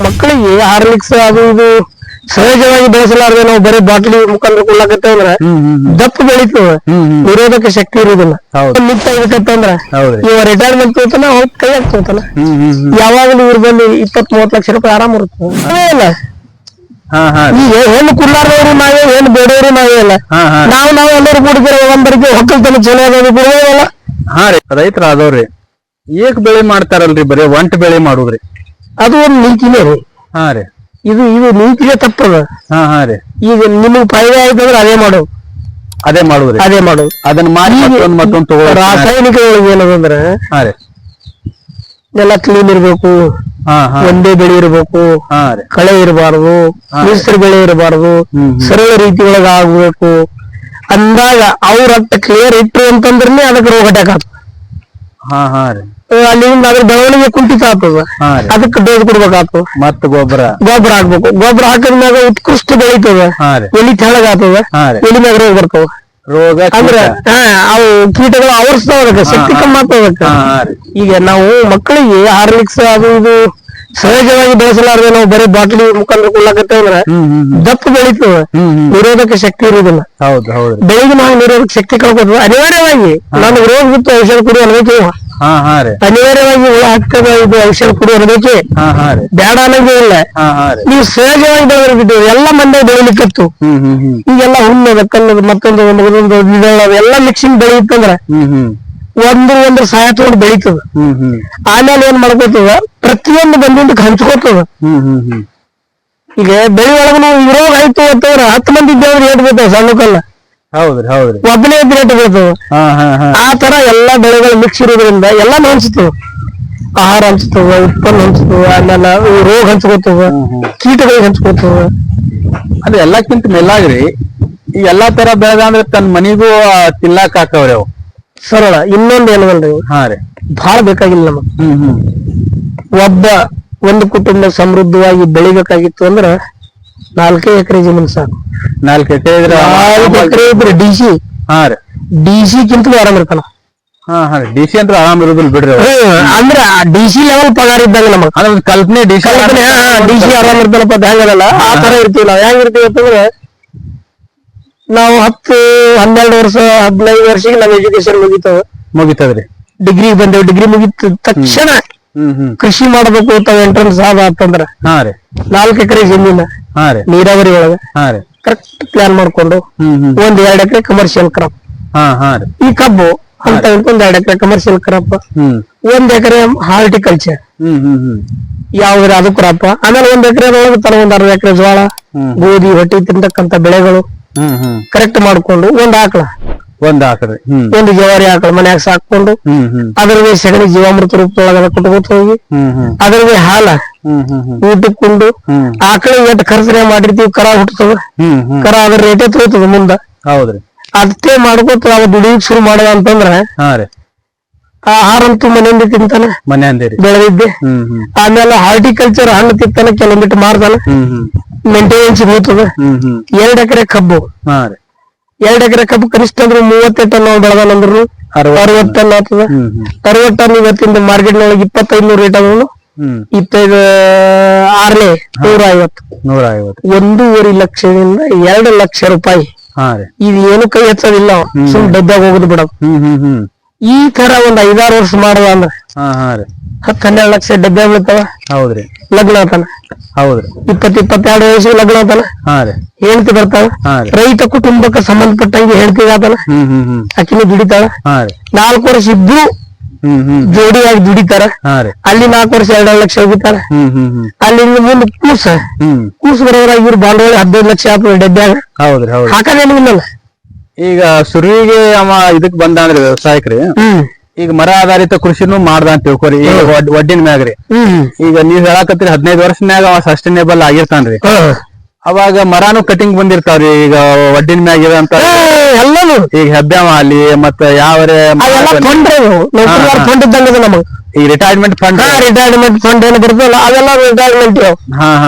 ಮಕ್ಕಳಿಗೆ ಹಾರ್ಲಿಕ್ಸ್ ಅದು ಇದು ಸಹಜವಾಗಿ ಬೆಳೆಸಲಾರದೆ ನಾವು ಬರೀ ಬಾಟ್ಲಿ ಮುಖಾಂತರ ಕೊಡ್ಲಾಕತ್ತೇವ ಅಂದ್ರ ದಪ್ಪ ಬೆಳಿತದ, ನಿರೋಧಕ ಶಕ್ತಿ ಇರುದಿಲ್ಲ. ಮಿತ್ ಆಗ್ಬೇಕಂತ ಅಂದ್ರ ಇವ ರಿಟೈರ್ಮೆಂಟ್ ತೋತಾನ, ಅವ್ರ ಕೈ ಆಗ್ತೋತಾನ. ಯಾವಾಗಲೂ ಇವ್ರ ಬಂದು 20-30 ಲಕ್ಷ ರೂಪಾಯಿ ಆರಾಮ್ ಇರುತ್ತೆ. ಈಗ ಹೆಣ್ಣು ಕುಲ್ಲಾರದವ್ರು ನಾವೇ, ಹೆಣ್ಣು ಬೇಡವ್ರು ನಾವೇ ಅಲ್ಲ. ನಾವು ಎಲ್ಲರೂ ಕೂಡಿದ್ರೆ ಒಂದರಿಗೆ ಹೊಕ್ಕಲ್ತನ ಚಲೋ ಅದ ಬಿಡುವಲ್ಲ. ಹಾ ರೀ, ರೈತರ ಆದವ್ರಿ ಏಕ್ ಬೆಳೆ ಮಾಡ್ತಾರಲ್ರಿ, ಬರೀ ಒಂಟ್ ಬೆಳೆ ಮಾಡುದ್ರಿ, ಅದು ಒಂದು ನೀತಿನೇ ರೀ. ಹಾ ರೀ, ಇದು ನೀತಿಗೆ ತಪ್ಪದ. ಹಾ ರೀ, ಈಗ ನಿಮಗ್ ಫಾಯ್ದೆ ಆಯ್ತಂದ್ರೆ ಅದೇ ಮಾಡೋದು, ಅದೇ ಮಾಡೋದು. ಅದನ್ನ ಮಾಡಿ ಮತ್ತೊಂದು ತಗೋ. ರಾಸಾಯನಿಕ ಏನದಂದ್ರ ಎಲ್ಲ ಕ್ಲೀನ್ ಇರ್ಬೇಕು, ಒಂದೇ ಬೆಳೆ ಇರ್ಬೇಕು, ಕಳೆ ಇರಬಾರ್ದು, ಮಿಶ್ರ ಬೆಳೆ ಇರಬಾರ್ದು, ಸರಳ ರೀತಿ ಒಳಗ ಆಗ್ಬೇಕು ಅಂದಾಗ ಅವ್ರ ಅಟ್ಟ ಕ್ಲಿಯರ್ ಇಟ್ರು ಅಂತಂದ್ರೆ ಅದಕ್ಕೆ ರೋಗ ಅಟ್ಯಾಕ್ ಆಗ್ತದ. ಅಲ್ಲಿಂದ ಅದ್ರ ಬೆಳವಣಿಗೆ ಕುಂಠಿತ ಆಗ್ತದ. ಅದಕ್ಕೆ ಡೋಸ್ ಕೊಡ್ಬೇಕಾಗ್ತದ, ಮತ್ತೆ ಗೊಬ್ಬರ ಹಾಕ್ಬೇಕು. ಗೊಬ್ಬರ ಹಾಕಿದ್ಮ್ಯಾಗ ಉತ್ಕೃಷ್ಟ ಬೆಳಿತದ, ಎಲಿ ತೆಳಗ ಆಗ್ತದ, ಎಲಿ ಮ್ಯಾಗ ರೋಗ ಬರ್ತವ. ಅಂದ್ರ ಅವು ಕೀಟಗಳು ಆವರಿಸ್ತಾವ, ಶಕ್ತಿ ಕಮ್ಮಿ ಆಗ್ತದಕ್ಕ. ಈಗ ನಾವು ಮಕ್ಕಳಿಗೆ ಹಾರ್ಲಿಕ್ಸ್ ಅದು ಇದು ಸಹಜವಾಗಿ ಬೆಳೆಸಲಾರದೆ ನಾವು ಬರೀ ಬಾಟ್ಲಿ ಮುಖಾಂತರ ಕೊಡ್ಲಾಕತ್ತೇವ ಅಂದ್ರ ದಪ್ಪ ಬೆಳಿತದ, ನಿರೋಧಕ ಶಕ್ತಿ ಇರುದಿಲ್ಲ. ಬೆಳಿಗ್ಗೆ ನಾವು ನಿರೋಧಕ ಶಕ್ತಿ ಕಳ್ಕೊತದ. ಅನಿವಾರ್ಯವಾಗಿ ನಮ್ಗೆ ರೋಗ ಬಿಟ್ಟು ಔಷಧ ಕುಡಿ ಅನ್ಬೇಕು. ಅನಿವಾರ್ಯವಾಗಿ ಹುಳ ಹಾಕ್ತದ, ಇದು ಔಷಧ ಕುಡಿ ಅನ್ಬೇಕೆ, ಬೇಡ ಅನ್ನೋದೇ ಇಲ್ಲ. ನೀವು ಸಹಜವಾಗಿ ಬೆಳೆದಿದ್ದೀವಿ, ಎಲ್ಲ ಮಂದಿ ಬೆಳಿಲಿಕ್ಕತ್ತು. ಈಗೆಲ್ಲ ಹುಣ್ಣದ ಕಲ್ಲದ ಮತ್ತೊಂದು ಎಲ್ಲ ಮಿಕ್ಸಿಂಗ್ ಬೆಳೆಯುತ್ತಂದ್ರ ಒಂದು ಸಹಾಯ ತಗೊಂಡು ಬೆಳಿತದ. ಆಮೇಲೆ ಏನ್ ಮಾಡ್ಕೋತದ, ಪ್ರತಿಯೊಂದು ಬಂದಿಂದಕ್ಕೆ ಹಂಚ್ಕೋತದ. ಈಗ ಬೆಳಿ ಒಳಗ ರೋಗ ಆಯ್ತು ಅಂತಂದ್ರ 10 ಮಂದಿ ಇದ್ದೇವ್ರು ರೇಟ್ ಬೀಳ್ತಾವ, ಸಣ್ಣ ಕಲ್ಲ ಒಬ್ಬನೇ ರೇಟ್ ಬೀಳ್ತದ. ಆ ತರ ಎಲ್ಲಾ ಬೆಳೆಗಳು ಮಿಕ್ಸ್ ಇರೋದ್ರಿಂದ ಎಲ್ಲಾನು ಹಂಚ್ತವ, ಆಹಾರ ಹಂಚ್ತವ, ಉತ್ಪನ್ನ ಹಂಚ್ತವ, ಆಮೇಲೆ ರೋಗ ಹಂಚ್ಕೋತವ, ಕೀಟಗಳಿಗೆ ಹಂಚ್ಕೋತವ. ಅದು ಎಲ್ಲಕ್ಕಿಂತ ಮೇಲಾಗ್ರಿ, ಈ ಎಲ್ಲಾ ತರ ಬೆಳೆದ ಅಂದ್ರೆ ತನ್ನ ಮನಿಗೂ ತಿನ್ನಾಕ ಹಾಕವ್ರಿ ಅವು ಸರಳ. ಇನ್ನೊಂದ್ ಏನಲ್ರಿ, ಬಹಳ ಬೇಕಾಗಿಲ್ಲ ನಮಗ್. ಒಂದು ಕುಟುಂಬ ಸಮೃದ್ಧವಾಗಿ ಬೆಳಿಬೇಕಾಗಿತ್ತು ಅಂದ್ರ 4 ಎಕರೆ ಜಮೀನ್ ಸಾಕು. 4 ಎಕರೆ ಇದ್ರೆ ಡಿಸಿ ಕಿಂತಲೂ ಆರಾಮ್ ಇರ್ತಾನ. ಡಿಸಿ ಅಂತ ಆರಾಮ್ ಇರೋದಿಲ್ಲ ಬಿಡ್ರಿ. ಅಂದ್ರ ಡಿಸಿ ಲೆವೆಲ್ ಪಗಾರ ಇದ್ದಾಗ ನಮಗ್ ಕಲ್ಪನೆ ಡಿಸಿ ಆರಾಮ್ ಇರ್ತಾನಪ್ಪ ಹೆಂಗಲ್ಲ. ಆ ತರ ಇರ್ತೀವಿ ನಾವ್. ಹೆಂಗಿರ್ತೀವಿ ಅಂತಂದ್ರೆ ನಾವು 10-12 ವರ್ಷ 15 ವರ್ಷಕ್ಕೆ ನಾವ್ ಎಜುಕೇಶನ್ ಮುಗಿತದ್ರಿ. ಡಿಗ್ರಿ ಬಂದೇವ್. ಡಿಗ್ರಿ ಮುಗಿದ ತಕ್ಷಣ ಕೃಷಿ ಮಾಡ್ಬೇಕು ತಾವ್ ಎಂಟ್ರೆನ್ಸ್ ಅಂತಂದ್ರ 4 ಎಕರೆ ಜಮೀನ ನೀರಾವರಿ ಒಳಗ ಕರೆಕ್ಟ್ ಪ್ಲಾನ್ ಮಾಡ್ಕೊಂಡು 1-2 ಎಕರೆ ಕಮರ್ಷಿಯಲ್ ಕ್ರಾಪ್. ಈ ಕಬ್ಬು ಅಂತ 1-2 ಎಕರೆ ಕಮರ್ಷಿಯಲ್ ಕ್ರಾಪ್, 1 ಎಕರೆ ಹಾರ್ಟಿಕಲ್ಚರ್ ಯಾವ್ದ್ರ ಅದು ಕ್ರಾಪ್. ಆಮೇಲೆ 1 ಎಕರೆ ಒಳಗೆ ತರ 1-60 ಎಕರೆ ಜೋಳ, ಗೋಧಿ, ಹೊಟ್ಟಿ ತಿಂತಕ್ಕಂತ ಬೆಳೆಗಳು ಕರೆಕ್ಟ್ ಮಾಡ್ಕೊಂಡು ಒಂದು ಜವಾರಿ ಆಕಳ ಮನ್ಯಾಗ ಸಾಕೊಂಡು ಅದ್ರದೇ ಸಗಣಿ ಜೀವಾಮೃತ ರೂಪದೊಳಗ ಕೊಟ್ಕೋತ ಹೋಗಿ ಅದ್ರದೇ ಹಾಲ ಊಟಕ್ಕೊಂಡು ಆಕಳಿಗೆ ಎಷ್ಟು ಖರ್ಚನೆ ಮಾಡಿರ್ತೀವಿ. ಕರ ಹುಟ್ಟತದ, ಕರ ಅದ್ರ ರೇಟೇ ತಗೋತದ ಮುಂದ. ಅಷ್ಟೇ ಮಾಡ್ಕೋತ ಅವ ದುಡಿಯಕ್ ಶುರು ಮಾಡದ ಅಂತಂದ್ರ ಆಹಾರ ಅಂತೂ ಮನೆಯಿಂದ ತಿಂತಾನ, ಬೆಳೆದಿದ್ದೆ. ಆಮೇಲೆ ಹಾರ್ಟಿಕಲ್ಚರ್ ಹಣ್ಣು ತಿಂತಾನ, ಕೆಲವೊಂದಿಟ್ಟು ಮಾರ್ತಾನ, ಮೇಂಟೆನೆನ್ಸ್ ಹೋಗ್ತದ. 2 ಎಕರೆ ಕಬ್ಬು 2 ಎಕರೆ ಕಬ್ಬು ಕನಿಷ್ಠ ಅಂದ್ರೆ 30 ಟನ್ ಬೆಳೆದಾನಂದ್ರು 60 ಟನ್ ಆಗ್ತದ. 60 ಟನ್ ಇವತ್ತಿಂದ ಮಾರ್ಕೆಟ್ ನೊಳಗೆ 2500 ರೇಟ್ ಆದ್ರು 25 6 150. 1.5 ಲಕ್ಷದಿಂದ 2 ಲಕ್ಷ ರೂಪಾಯಿ. ಇದು ಏನು ಕೈ ಹೆಚ್ಚೋದಿಲ್ಲ, ಸುಮ್ ಡಬ್ಬಾಗ ಹೋಗುದು ಬಿಡೋದು. ಈ ತರ ಒಂದ್ 5-6 ವರ್ಷ ಮಾಡುವ ಅಂದ್ರ 10-12 ಲಕ್ಷ ಡಬ್ಬೆ ಬೀಳ್ತಾವ. ಲಗ್ನ ಆತಾನ, 20-22 ವಯಸ್ಸಿಗೆ ಲಗ್ನ ಆತಾನ, ಹೆಂಡತಿ ಬರ್ತಾಳ. ರೈತ ಕುಟುಂಬಕ್ಕೆ ಸಂಬಂಧಪಟ್ಟಂಗೆ ಹೆಂಡತಿಗೆ ಆತಾನ, ಆಕಿನ ದುಡಿತಾಳ. 4 ವರ್ಷ ಇಬ್ರು ಜೋಡಿಯಾಗಿ ದುಡಿತಾರ. ಅಲ್ಲಿ 4 ವರ್ಷ 2 ಲಕ್ಷ ಹೋಗಿತಾರ. ಅಲ್ಲಿಂದ ಮುಂದೆ ಕೂಸು ಬರೋದ್ರಾಗ ಇವ್ರು ಬಾಂಡವಾಳ 15 ಲಕ್ಷ ಆಗ್ತದೆ ಡಬ್ಬ್ಯಾಗ. ಹಾಕದೇನಿಲ್ಲ. ಈಗ ಸುರುವಿಗೆ ಅವ ಇದಕ್ ಬಂದ ಅಂದ್ರೆ ವ್ಯವಸಾಯಕ್ರಿ, ಈಗ ಮರ ಆಧಾರಿತ ಕೃಷಿನೂ ಮಾಡ್ದ ಅಂತ ತಿಳ್ಕೊರಿ. ಈಗ ಒಡ್ಡಿನ ಮ್ಯಾಗ್ರಿ, ಈಗ ನೀವ್ ಹೇಳಾಕತ್ತೀರಿ 15 ವರ್ಷ ಮ್ಯಾಗ ಅವ ಸಸ್ಟೈನೇಬಲ್ ಆಗಿರ್ತಾನ್ರಿ. ಅವಾಗ ಮರಾನು ಕಟಿಂಗ್ ಬಂದಿರ್ತಾವ್ರಿ. ಈಗ ಒಡ್ಡಿನ ಮ್ಯಾಗ ಇರಂತ ಎಲ್ಲಾನು ಈಗ ಹೆಬ್ಬ್ಯಾವ ಅಲ್ಲಿ ಮತ್ತ ಯಾವ್ರೆ ಈ ರಿಟೈರ್ಮೆಂಟ್ ಫಂಡ್ ಏನು ಬರ್ತಲ್ಲ ಅವೆಲ್ಲ ರಿಟೈರ್ಮೆಂಟ್.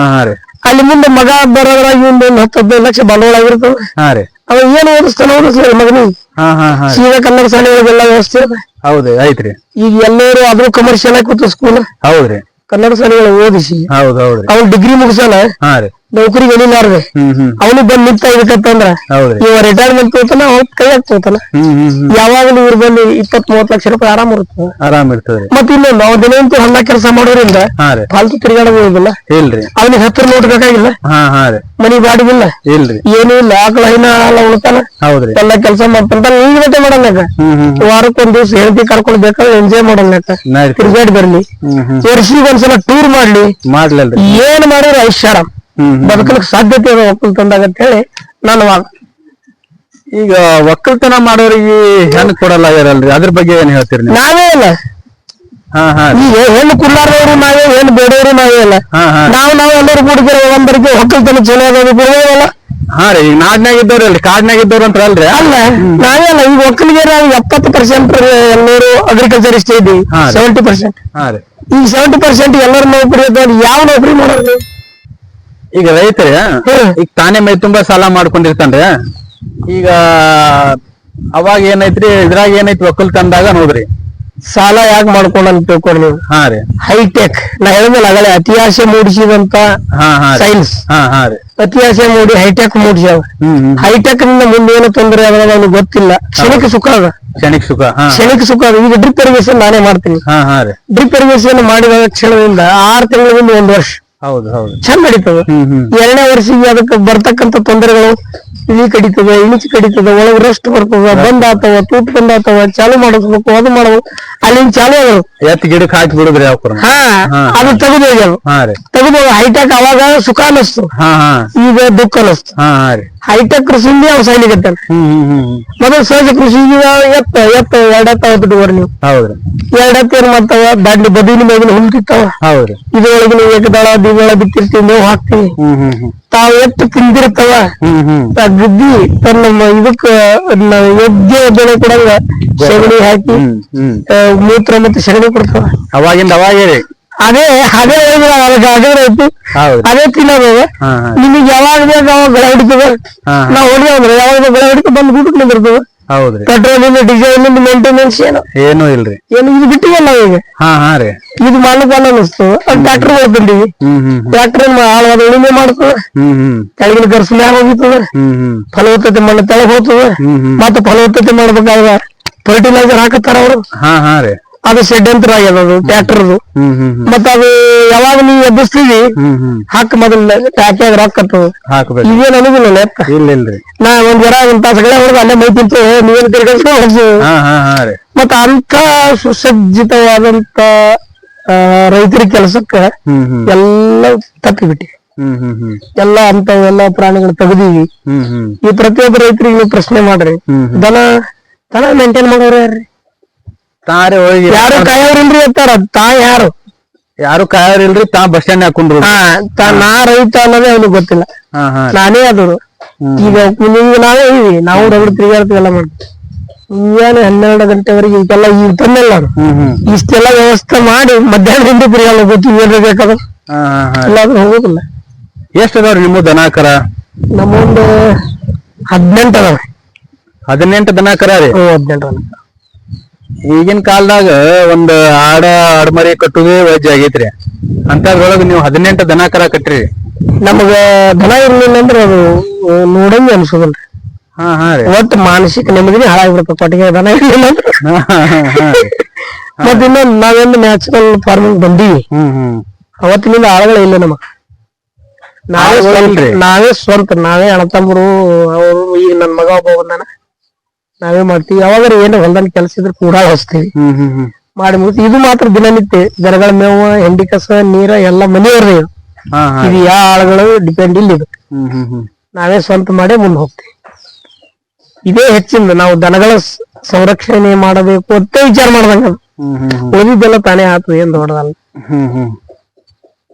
ಅಲ್ಲಿ ಮುಂದೆ ಮಗ ಬರೋದ್ರಾಗ ಒಂದು 10-15 ಲಕ್ಷ ಬಂಡವಾಳ ಆಗಿರ್ತದೆ. ಅವ ಏನು ಓದಿಸ್ತಾನ ಓದಿಸ್ಲಿ ಮಗನಿಗೆ. ಸೀದಾ ಕನ್ನಡ ಶಾಲೆಗಳಿಗೆಲ್ಲ ವ್ಯವಸ್ಥೆ ಇದೆ. ಐತ್ರಿ. ಈಗ ಎಲ್ಲರೂ ಅದ್ರ ಕಮರ್ಷಿಯಲ್ ಆಗಿ ಕೂತು ಸ್ಕೂಲ್ ಕನ್ನಡ ಶಾಲೆಗಳು ಓದಿಸಿ ಹೌದ್ ಹೌದ್ರಿ. ಅವ್ನ್ ಡಿಗ್ರಿ ಮುಗಿಸಾನ ಹಾ ರೀ. ನೌಕರಿಗೆ ಎಳಿಲಾರ್ದೆ ಅವನಿಗೆ ಬಂದ್ ನಿಂತ ಇದಕ್ಕಂತಂದ್ರ ಹೌದ್ರಿ. ಇವ ರಿಟೈರ್ಮೆಂಟ್ ತಗೋತಾನ ಅವ್ನ ಕೈಯಾಗ ತಗೋತಾನ. ಯಾವಾಗಲೂ ಇವ್ರ ಬಂದು 20-30 ಲಕ್ಷ ರೂಪಾಯಿ ಆರಾಮ್ ಇರ್ತದೆ. ಆರಾಮ್ ಇರ್ತದ್ರಿ. ಮತ್ ಇನ್ನೊಂದು ಅವ್ರ ದಿನಂತೂ ಹೊಲ ಕೆಲಸ ಮಾಡೋದ್ರಿಂದ ಹಾ ರೀ. ಫಾಲ್ತು ತಿರುಗಾಡೋದಿಲ್ಲ. ಇಲ್ರಿ. ಅವನಿಗೆ 10 ನೋಟ್ ಬೇಕಾಗಿಲ್ಲ. ಹಾ ಹಾ ರೀ. ಮನಿ ಬಾಡಿಗಿಲ್ಲ. ಇಲ್ರಿ. ಏನೂ ಇಲ್ಲ. ಆಕಳ ಹೈನ ಹಾಲ ಉಳ್ತಾನ. ಹೌದ್ರಿ. ಎಲ್ಲ ಕೆಲಸ ಮಾಡ್ತಾನ. ಈಗ ಬಟ್ಟೆ ಮಾಡಲ್ಲಾಕ ವಾರಕ್ಕೊಂದ್ ದಿವ್ಸ ಹೆಂಡತಿ ಕರ್ಕೊಂಡು ಬೇಕಾದ್ರೆ ಎಂಜಾಯ್ ಮಾಡಲ್ಲಾಕ ತಿರ್ಗಾಡಿ ಬರ್ಲಿ. ವರ್ಷಿಗೆ ಒಂದ್ಸಲ ಟೂರ್ ಮಾಡ್ಲಿ. ಮಾಡ್ಲಲ್ರಿ. ಏನ್ ಮಾಡಿದ್ರೆ ಐಶ್ವರ ಬದುಕಲಿಕ್ಕೆ ಸಾಧ್ಯತೆ ಇದೆ ಒಕ್ಕಲ್ತನದಾಗ ಅಂತ ಹೇಳಿ ನನ್ನ ವಾದ. ಈಗ ಒಕ್ಕಲ್ತನ ಮಾಡೋರಿಗೆ ಹೆಣ್ಣು ಕೊಡಲ್ಲ ಇರಲ್ರಿ, ಅದ್ರ ಬಗ್ಗೆ ಏನ್ ಹೇಳ್ತೀರಿ ನೀವು? ನಾವೇ ಇಲ್ಲ. ಈಗ ಹೆಣ್ಣು ಕುಳ್ಳಾರದವ್ರು ನಾವೇ, ಹೆಣ್ಣು ಬೇಡವರು ನಾವೇ ಇಲ್ಲ. ನಾವು ಎಲ್ಲರೂ ಕೂಡಿದ್ರೆ ಒಂದರಿಗೆ ಒಕ್ಕಲ್ತನ ಚಲೋ ಆಗೋದು ಬಿಡುವಲ್ಲ. ಹಾ ರೀ. ಈಗ ನಾಡ್ನಾಗ ಇದ್ದವ್ರಿ ಅಲ್ರಿ, ಕಾಡ್ನಾಗ ಇದ್ದವ್ರು ಅಂತ ಅಲ್ರಿ. ಅಲ್ಲ ನಾವೇ ಅಲ್ಲ. ಈಗ ಒಕ್ಕಲಿಗೆ ನಾವು 70% ಎಲ್ಲರೂ ಅಗ್ರಿಕಲ್ಚರಿಸ್ಟ್ ಇದ್ದೀವಿ. 70%. ಈಗ 70% ಎಲ್ಲರೂ ನೌಕರಿ ಇದ್ದವ್ರು ಯಾವ ನೌಕರಿ ಮಾಡೋದು? ಈಗ ರೈತರ ಈಗ ತಾನೇ ಮೈ ತುಂಬಾ ಸಾಲ ಮಾಡ್ಕೊಂಡಿರ್ತಾನ್ರಿ. ಈಗ ಅವಾಗ ಏನೈತ್ರಿ, ಇದ್ರಾಗ ಏನೈತಿ ಒಕ್ಕಲ್ತನದಾಗ ನೋಡ್ರಿ ಸಾಲ ಯಾಕೆ ಮಾಡ್ಕೊಂಡ್ ತಿಳ್ಕೊಡಿ ನೀವು. ಹಾ ರೀ. ಹೈಟೆಕ್ ನಾ ಹೇಳಿದ್ಮೇಲೆ ಆಗಲೇ ಅತಿ ಆಸೆ ಮೂಡಿಸಿದಂತ ಸೈನ್ಸ್. ಅತಿ ಆಸೆ ಮೂಡಿ ಹೈಟೆಕ್ ಮೂಡಿಸ್ಯಾವ. ಹೈಟೆಕ್ ನಿಂದ ಮುಂದೆ ಏನು ತೊಂದರೆ ಆಗೋದು ಅವ್ನಿಗೆ ಗೊತ್ತಿಲ್ಲ. ಕ್ಷಣಿಕ ಸುಖ ಅದ. ಕ್ಷಣಿಕ ಸುಖ ಅದ. ಈಗ ಡ್ರಿಪ್ ಇರಿಗೇಷನ್ ನಾನೇ ಮಾಡ್ತೀನಿ. ಡ್ರಿಪ್ ಇರಿಗೇಷನ್ ಮಾಡಿದ ಕ್ಷಣದಿಂದ 6 ತಿಂಗಳಿಂದ 1 ವರ್ಷ ಚಂದ ನಡೀತದೆ. 2ನೇ ವರ್ಷಿಗೆ ಅದಕ್ಕೆ ಬರ್ತಕ್ಕಂಥ ತೊಂದರೆಗಳು ಇಳಿ ಕಡಿತದ, ಇಳಿಚಿ ಕಡಿತದ, ಒಳಗೆ ರೆಸ್ಟ್ ಬರ್ತದ, ಬಂದ್ ಆತವ, ತೂತ್ ಬಂದ್ ಆತವ, ಚಾಲು ಮಾಡಿಸ್ಬೇಕು, ಅದು ಮಾಡಬೇಕು. ಅಲ್ಲಿಂದ ಚಾಲು ಆಗೋದು ಎತ್ ಗಿಡಕ್ಕೆ ಹಾಕಿ ಬಿಡುದ್ರಿ. ಅದು ತೆಗೆದು ತೆಗೆದು ಹೈಟೆಕ್ ಅವಾಗ ಸುಖ ಅನ್ನಿಸ್ತು, ಈಗ ದುಃಖ ಅನ್ನಿಸ್ತು. ಹೈಟೆಕ್ ಕೃಷಿಂದ ಅವ್ರು ಸೈಲಿಗತ್ತಾನ. ಮೊದಲು ಸಹಜ ಕೃಷಿಗೆ ಎತ್ತ 2 ಎತ್ತ ಬಿಟ್ಟುವರಿ ನೀವು. 2 ಎತ್ತ ಏನ್ ಮಾಡ್ತಾವ? ದಾಡ್ಲಿ ಬದಿನ ಮೇಗಿನ ಹುಲ್ತಿರ್ತಾವ. ಇದ್ರೊಳಗಿನ ಏಕದಳ ದಿಗಳ ಬಿತ್ತಿರ್ತೀವಿ, ಮೇವು ಹಾಕ್ತಿವಿ. ತಾವು ಎತ್ತು ತಿಂದಿರ್ತಾವ. ಗುದ್ದಿ ತನ್ನ ಇದಕ್ಕ ಯೋಗ್ಯ ಬೆಳೆ ಕೊಡಂಗ ಸಗಣಿ ಹಾಕಿ ಮೂತ್ರ ಮತ್ತೆ ಸಗಣಿ ಕೊಡ್ತಾವ. ಅವಾಗಿಂದ ಅವಾಗೇ ಅದೇ ಐತಿ. ಅದೇ ತಿನ್ನೋದು. ನಿಮಗೆ ಯಾವಾಗ ಬೇಕು ಅವಾಗ ಬೆಳೆ ಹಿಡಿತದ. ನಾವ್ ಹೊಡಿಯೋದ್ರೆ ಯಾವಾಗ ಬೆಳೆ ಹಿಡಿತ ಬಂದ್ ಬಿಟ್ಟು ನಿಂದಿರ್ತದ. ಪೆಟ್ರೋಲಿಂದ ಡಿಸೈಲ್ ಮೇಂಟೆನೆನ್ಸ್ ಏನೂ ಇಲ್ರಿ. ಏನು ಇದು ಬಿಟ್ಟಿವಲ್ಲ ಈಗ. ಇದು ಮಾಡ್ಲಿಕ್ಕೆ ಅನ್ನಿಸ್ತು. ಟ್ರ್ಯಾಕ್ಟರ್ ಬಂದಿವಿ. ಟ್ರ್ಯಾಕ್ಟರ್ ಆಳವಾದ ಉಳುಮೆ ಮಾಡ್ತದ. ಕೆಳಗಿನ ಗರ್ಸು ಮ್ಯಾಗ ಹೋಗಿರ್ತದ. ಫಲವತ್ತತೆ ಮಣ್ಣು ತೆಳಗ್ ಹೋಗ್ತದ. ಮತ್ತೆ ಫಲವತ್ತತೆ ಮಾಡ್ಬೇಕಾದ್ರೆ ಫರ್ಟಿಲೈಸರ್ ಹಾಕತ್ತಾರ ಅವರು. ಅದು ಷಡ್ಯಂತ್ರ ಆಗ್ಯದ ಅದು ಟ್ರ್ಯಾಕ್ಟರ್ದು. ಮತ್ತ ಅದು ಯಾವಾಗ ನೀವು ಎಬ್ಬಿಸ್ತೀವಿ ಹಾಕ ಮೊದಲ ಟ್ಯಾಕ್ಯಾಗ ರೊಕ್ಕ ಇದೇನ್ ಅನುದಿಲ್ಲ. ನಾ ಒಂದ್ ಜರ 1 ತಾಸುಗಳೇ ಹೊಡೆದು ಅಲ್ಲೇ ಮೈ ತಿಂತು ನೀವೇನು ತಿರ್ಗಿಸ್ಕೊಂಡು. ಮತ್ತ ಅಂತ ಸುಸಜ್ಜಿತವಾದಂತ ರೈತರ ಕೆಲಸಕ್ಕ ಎಲ್ಲ ತಪ್ಪಿಬಿಟ್ಟಿ. ಎಲ್ಲ ಅಂತವೆಲ್ಲ ಪ್ರಾಣಿಗಳು ತೆಗ್ದೀವಿ. ಈ ಪ್ರತಿಯೊಬ್ಬ ರೈತರಿಗೆ ನೀವು ಪ್ರಶ್ನೆ ಮಾಡ್ರಿ, ದನ ಮೇಂಟೈನ್ ಮಾಡೋರು ಯಾರ್ರಿ? ಯಾರು ಕಾಯೋರಿಲ್ರಿ ಅಂತಾರ. ಯಾರು ಕಾಯೋರಿಲ್ರಿ. ತಾ ಬಸ್ ಸ್ಟ್ಯಾಂಡ್ ಹಾಕೊಂಡ್ರು. ನಾ ರೈತ ಅನ್ನೋದೇ ಅವ್ನಿಗೆ ಗೊತ್ತಿಲ್ಲ. ನಾನೇ ಆದ್ರು. ಈಗ ನಾವೇ ಇದೀವಿ, ನಾವು ರಗಡ್ ತಿರುಗಾಡ್ತೀವೆಲ್ಲ ಮಾಡ್ತೀವಿ. ಏನು 12 ಗಂಟೆವರೆಗೆ ಇದೆಲ್ಲ ಈಗ ತಂದೆಲ್ಲ ಇಷ್ಟೆಲ್ಲ ವ್ಯವಸ್ಥೆ ಮಾಡಿ ಮಧ್ಯಾಹ್ನದಿಂದ ತಿರುಗಾಡ ಹೋಗ್ತೀವಿ. ಏನ್ ಬೇಕಾದ್ರೆ ಎಲ್ಲಾದ್ರೂ ಹೋಗೋದಿಲ್ಲ. ಎಷ್ಟ್ ಅದಾವ್ರಿ ನಿಮ್ಮ ದನಾಕರ? ನಮ್ಮೊಂದು 18 ಅದಾವ. 18 ದನಾಕರ ರೀ? 18. ಈಗಿನ ಕಾಲದಾಗ ಒಂದ್ ಆಡ್ಮರಿ ಕಟ್ಟುದೇ ವಜ್ಜೆ ಆಗೈತ್ರಿ. ಅಂತದ್ರೊಳಗ ನೀವು 18 ದನಾಕರ ಕಟ್ರಿ. ನಮಗ ದನ ಇರ್ಲಿಲ್ಲ ಅಂದ್ರೆ ಅದು ನೋಡಂಗೆ ಅನ್ಸೋದಲ್ರಿ. ಒಟ್ಟು ಮಾನಸಿಕ ನೆಮ್ಮದಿನೇ ಹಾಳಾಗ್ಬಿಡುತ್ತೆ ಕೊಟ್ಟಿಗೆ ದನ ಇರ್ಲಿಲ್ಲ ಅಂದ್ರೆ. ಮತ್ತ ಇನ್ನೊಂದು ನಾವೆಂದು ನ್ಯಾಚುರಲ್ ಫಾರ್ಮಿಂಗ್ ಬಂದೀವಿ. ಅವತ್ತಿನಿಂದ ಆಳಗಳ ಇಲ್ಲ ನಮಗ. ನಾವೇ ಸ್ವಂತ ನಾವೇ ಅಣ್ಣತಮ್ಮರು ಅವರು. ಈಗ ನನ್ ಮಗ ಒಬ್ಬ ಬಂದಾನ, ನಾವೇ ಮಾಡ್ತೀವಿ. ಯಾವಾಗ ಏನು ಹೊಲದಲ್ಲಿ ಕೆಲಸ ಇದ್ರೆ ಕೂಡ ಹಚ್ತೀವಿ, ಮಾಡಿ ಮುಗಿಸಿ. ಇದು ಮಾತ್ರ ದಿನನಿತ್ಯ ದನಗಳ ಮೇವು, ಹೆಂಡಿ ಕಸ, ನೀರ ಎಲ್ಲ ಮನೆಯವ್ರದೇ. ಇದು ಯಾವ ಆಳುಗಳು ಡಿಪೆಂಡ್ ಇಲ್ಲ. ಇದು ನಾವೇ ಸ್ವಂತ ಮಾಡಿ ಮುಂದೆ ಹೋಗ್ತೀವಿ. ಇದೇ ಹೆಚ್ಚಿಂದ ನಾವು ದನಗಳ ಸಂರಕ್ಷಣೆ ಮಾಡಬೇಕು ಅಂತ ವಿಚಾರ ಮಾಡ್ದಂಗ. ಓದಿದ್ದೆಲ್ಲ ತಾನೇ ಆತು, ಏನ್ ದೊಡ್ಡದಲ್ಲ.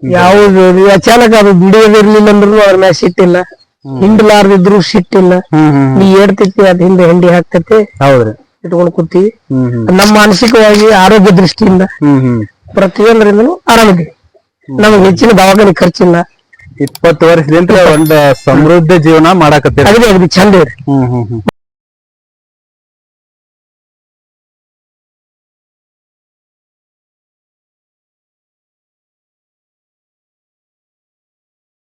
ಯಾವ್ದು ಅಚಾನಕ್ ಅದು ಬಿಡಿಯೋದಿರ್ಲಿಲ್ಲ ಅಂದ್ರು ಅದ್ರ ಮ್ಯಾಗ ಸಿಟ್ಟಿಲ್ಲ, ಹಿಂಡ್ಲಾರ್ದಿದ್ರು ಸಿಟ್ಟಿಲ್ಲ. ನೀ ಏಡ್ತೈತಿ ಅದ್ ಹಿಂದೆ ಹೆಂಡಿ ಹಾಕ್ತೈತಿ, ಇಟ್ಕೊಂಡ್ ಕೂತೀವಿ. ನಮ್ಮ ಮಾನಸಿಕವಾಗಿ ಆರೋಗ್ಯ ದೃಷ್ಟಿಯಿಂದ ಪ್ರತಿಯೊಂದರಿಂದನೂ ಆರಾಮಿದ್ದೀವಿ. ನಮಗೆ ಹೆಚ್ಚಿನ ದವಾಖಾನೆ ಖರ್ಚಿಲ್ಲ. 20 ವರ್ಷದಿಂದ ಒಂದು ಸಮೃದ್ಧ ಜೀವನ ಮಾಡಾಕತ್ತೀರಿ. ಅಗದಿ ಚಂದ ಇರಿ.